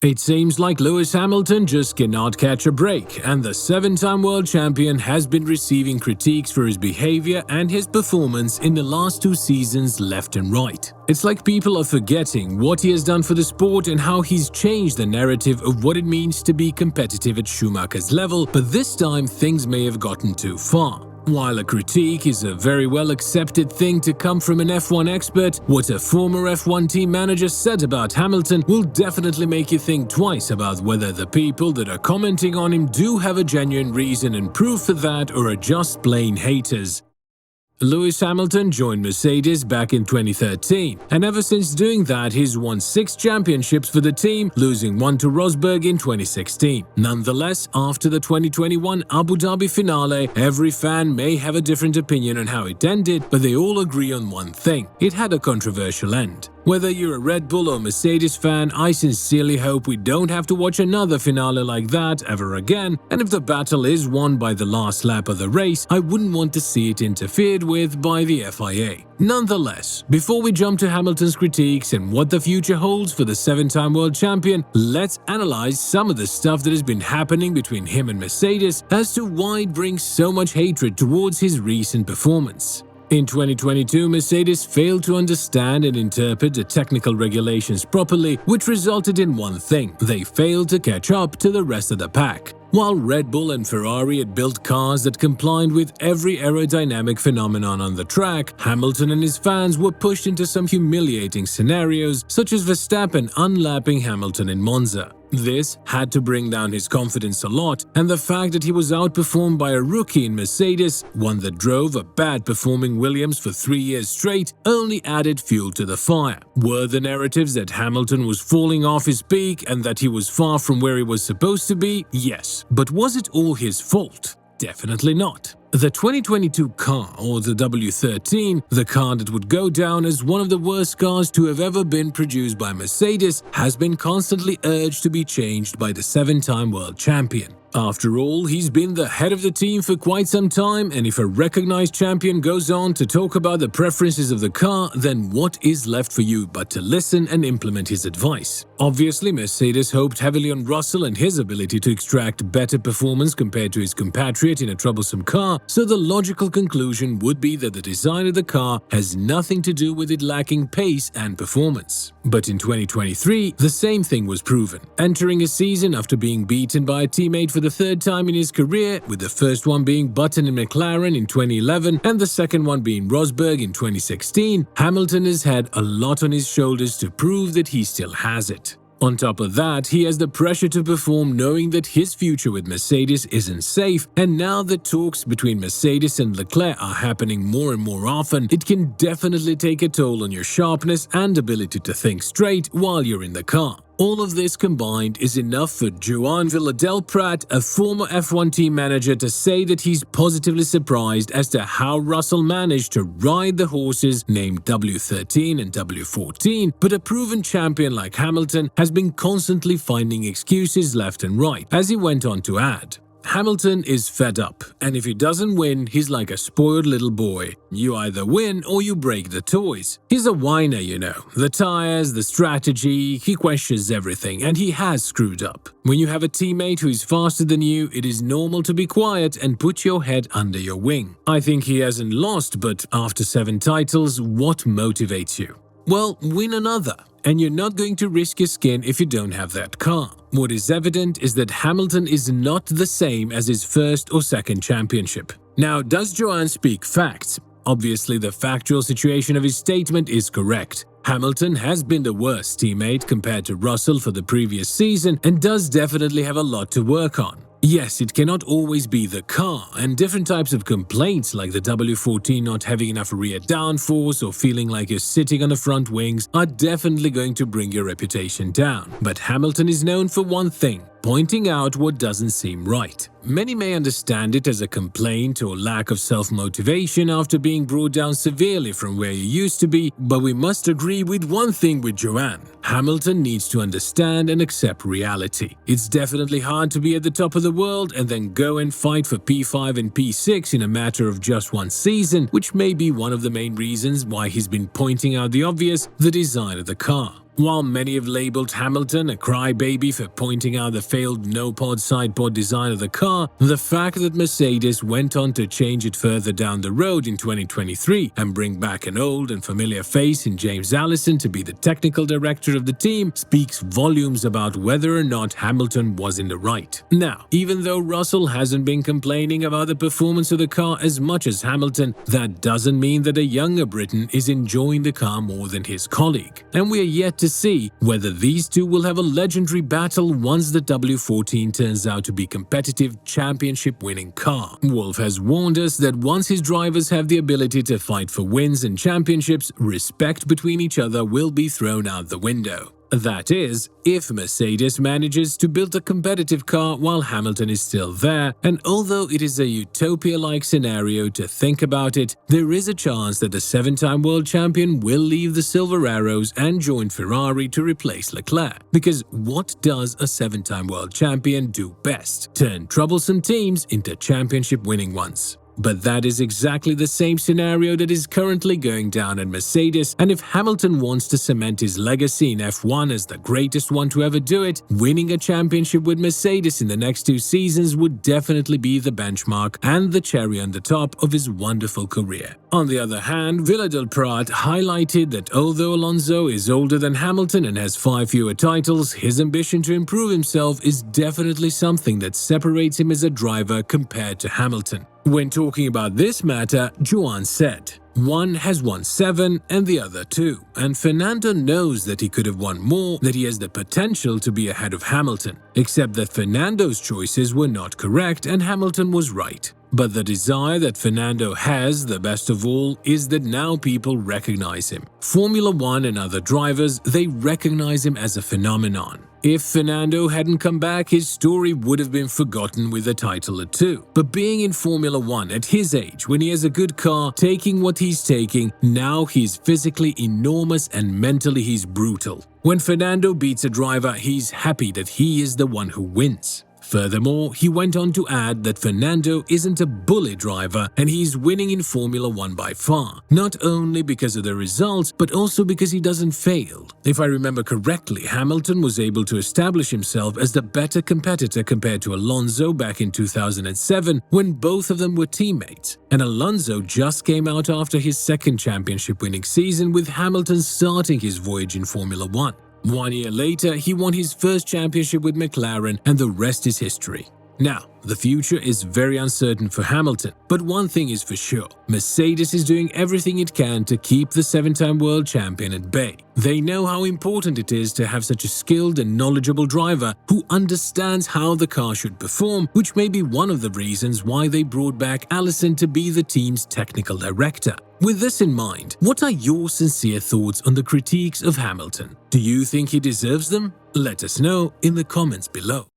It seems like Lewis Hamilton just cannot catch a break, and the seven-time world champion has been receiving critiques for his behavior and his performance in the last two seasons left and right. It's like people are forgetting what he has done for the sport and how he's changed the narrative of what it means to be competitive at Schumacher's level, but this time things may have gotten too far. While a critique is a very well accepted thing to come from an F1 expert, what a former F1 team manager said about Hamilton will definitely make you think twice about whether the people that are commenting on him do have a genuine reason and proof for that or are just plain haters. Lewis Hamilton joined Mercedes back in 2013, and ever since doing that he's won 6 championships for the team, losing one to Rosberg in 2016. Nonetheless, after the 2021 Abu Dhabi finale, every fan may have a different opinion on how it ended, but they all agree on one thing: it had a controversial end. Whether you're a Red Bull or Mercedes fan, I sincerely hope we don't have to watch another finale like that ever again, and if the battle is won by the last lap of the race, I wouldn't want to see it interfered with by the FIA. Nonetheless, before we jump to Hamilton's critiques and what the future holds for the 7-time world champion, let's analyze some of the stuff that has been happening between him and Mercedes as to why it brings so much hatred towards his recent performance. In 2022, Mercedes failed to understand and interpret the technical regulations properly, which resulted in one thing: they failed to catch up to the rest of the pack. While Red Bull and Ferrari had built cars that complied with every aerodynamic phenomenon on the track, Hamilton and his fans were pushed into some humiliating scenarios, such as Verstappen unlapping Hamilton in Monza. This had to bring down his confidence a lot, and the fact that he was outperformed by a rookie in Mercedes, one that drove a bad-performing Williams for 3 years straight, only added fuel to the fire. Were the narratives that Hamilton was falling off his peak and that he was far from where he was supposed to be? Yes. But was it all his fault? Definitely not. The 2022 car, or the W13, the car that would go down as one of the worst cars to have ever been produced by Mercedes, has been constantly urged to be changed by the 7-time world champion. After all, he's been the head of the team for quite some time, and if a recognized champion goes on to talk about the preferences of the car, then what is left for you but to listen and implement his advice? Obviously, Mercedes hoped heavily on Russell and his ability to extract better performance compared to his compatriot in a troublesome car, so the logical conclusion would be that the design of the car has nothing to do with it lacking pace and performance. But in 2023, the same thing was proven. Entering a season after being beaten by a teammate for the 3rd time in his career, with the first one being Button in McLaren in 2011 and the second one being Rosberg in 2016, Hamilton has had a lot on his shoulders to prove that he still has it. On top of that, he has the pressure to perform, knowing that his future with Mercedes isn't safe, and now that talks between Mercedes and Leclerc are happening more and more often, it can definitely take a toll on your sharpness and ability to think straight while you're in the car. All of this combined is enough for Joan Villadel-Prat, a former F1 team manager, to say that he's positively surprised as to how Russell managed to ride the horses named W13 and W14, but a proven champion like Hamilton has been constantly finding excuses left and right, as he went on to add. Hamilton is fed up, and if he doesn't win, he's like a spoiled little boy. You either win or you break the toys. He's a whiner, you know. The tires, the strategy, he questions everything, and he has screwed up. When you have a teammate who is faster than you, it is normal to be quiet and put your head under your wing. I think he hasn't lost, but after 7 titles, what motivates you? Well, win another. And you're not going to risk your skin if you don't have that car. What is evident is that Hamilton is not the same as his first or second championship. Now, does Joan speak facts? Obviously, the factual situation of his statement is correct. Hamilton has been the worst teammate compared to Russell for the previous season and does definitely have a lot to work on. Yes, it cannot always be the car, and different types of complaints like the W14 not having enough rear downforce or feeling like you're sitting on the front wings are definitely going to bring your reputation down. But Hamilton is known for one thing: pointing out what doesn't seem right. Many may understand it as a complaint or lack of self-motivation after being brought down severely from where you used to be, but we must agree with one thing with Joanne. Hamilton needs to understand and accept reality. It's definitely hard to be at the top of the world and then go and fight for P5 and P6 in a matter of just one season, which may be one of the main reasons why he's been pointing out the obvious, the design of the car. While many have labeled Hamilton a crybaby for pointing out the failed no-pod side-pod design of the car, the fact that Mercedes went on to change it further down the road in 2023 and bring back an old and familiar face in James Allison to be the technical director of the team speaks volumes about whether or not Hamilton was in the right. Now, even though Russell hasn't been complaining about the performance of the car as much as Hamilton, that doesn't mean that a younger Briton is enjoying the car more than his colleague. And we are yet to see whether these two will have a legendary battle once the W14 turns out to be competitive championship-winning car. Wolff has warned us that once his drivers have the ability to fight for wins and championships, respect between each other will be thrown out the window. That is, if Mercedes manages to build a competitive car while Hamilton is still there, and although it is a utopia-like scenario to think about it, there is a chance that the seven-time world champion will leave the Silver Arrows and join Ferrari to replace Leclerc. Because what does a seven-time world champion do best? Turn troublesome teams into championship-winning ones. But that is exactly the same scenario that is currently going down at Mercedes, and if Hamilton wants to cement his legacy in F1 as the greatest one to ever do it, winning a championship with Mercedes in the next 2 seasons would definitely be the benchmark and the cherry on the top of his wonderful career. On the other hand, Villa del Prat highlighted that although Alonso is older than Hamilton and has 5 fewer titles, his ambition to improve himself is definitely something that separates him as a driver compared to Hamilton. When talking about this matter, Joanne said, "One has won 7 and the other 2, and Fernando knows that he could have won more, that he has the potential to be ahead of Hamilton, except that Fernando's choices were not correct and Hamilton was right. But the desire that Fernando has, the best of all, is that now people recognize him. Formula 1 and other drivers, they recognize him as a phenomenon. If Fernando hadn't come back, his story would have been forgotten with a title or 2. But being in Formula 1 at his age, when he has a good car, taking what he's taking, now he's physically enormous and mentally he's brutal. When Fernando beats a driver, he's happy that he is the one who wins." Furthermore, he went on to add that Fernando isn't a bully driver and he's winning in Formula 1 by far, not only because of the results, but also because he doesn't fail. If I remember correctly, Hamilton was able to establish himself as the better competitor compared to Alonso back in 2007 when both of them were teammates. And Alonso just came out after his second championship-winning season with Hamilton starting his voyage in Formula 1. 1 year later, he won his first championship with McLaren, and the rest is history. Now, the future is very uncertain for Hamilton, but one thing is for sure. Mercedes is doing everything it can to keep the 7-time world champion at bay. They know how important it is to have such a skilled and knowledgeable driver who understands how the car should perform, which may be one of the reasons why they brought back Allison to be the team's technical director. With this in mind, what are your sincere thoughts on the critiques of Hamilton? Do you think he deserves them? Let us know in the comments below.